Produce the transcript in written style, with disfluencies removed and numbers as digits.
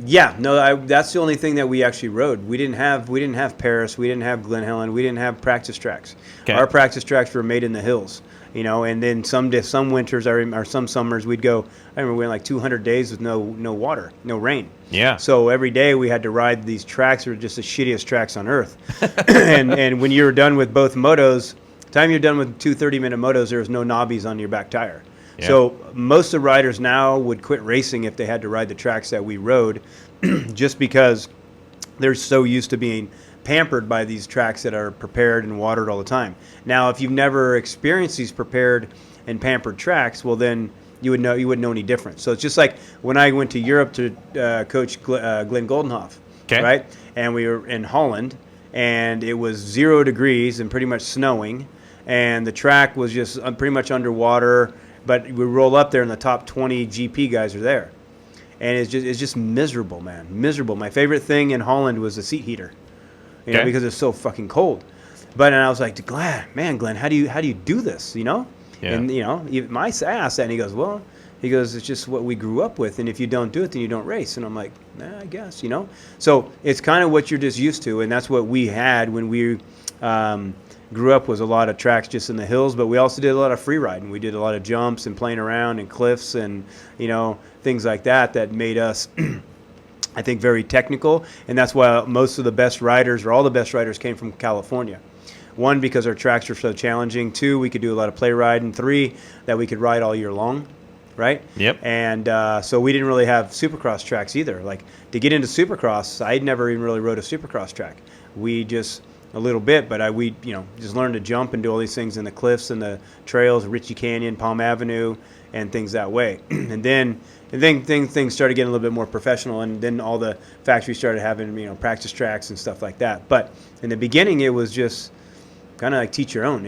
Yeah, no, that's the only thing that we actually rode. We didn't have Paris, we didn't have Glen Helen, we didn't have practice tracks. Okay. Our practice tracks were made in the hills, and then some winters or some summers we'd go. I remember we went like 200 days with no water, no rain. Yeah. So every day we had to ride these tracks that were just the shittiest tracks on earth. and when you were done with both motos, the time you're done with 2 30-minute motos, there was no knobbies on your back tire. Yeah. So most of the riders now would quit racing if they had to ride the tracks that we rode, just because they're so used to being pampered by these tracks that are prepared and watered all the time. Now, if you've never experienced these prepared and pampered tracks, well, then you wouldn't know any difference. So it's just like when I went to Europe to coach Glenn Goldenhoff, Okay. right? And we were in Holland, and it was 0 degrees and pretty much snowing, and the track was just pretty much underwater. But we roll up there, and the top 20 GP guys are there, and it's just miserable, man, miserable. My favorite thing in Holland was the seat heater, Okay. because it's so fucking cold. But and I was like, Glenn, how do you do this, Yeah. And my ass, and he goes, it's just what we grew up with, and if you don't do it, then you don't race. And I'm like, I guess, So it's kind of what you're just used to, and that's what we had when we grew up, was a lot of tracks just in the hills, but we also did a lot of free riding. We did a lot of jumps and playing around and cliffs and things like that made us I think very technical, and that's why most of the best riders, or all the best riders, came from California. One, because our tracks were so challenging. Two, we could do a lot of play riding. Three, that we could ride all year long, right? Yep. And so we didn't really have supercross tracks either. Like, to get into supercross, I'd never even really rode a supercross track. We just a little bit, but we just learned to jump and do all these things in the cliffs and the trails, Ritchie Canyon, Palm Avenue, and things that way. and then things started getting a little bit more professional, and then all the factories started having practice tracks and stuff like that. But in the beginning, it was just kind of like teach your own,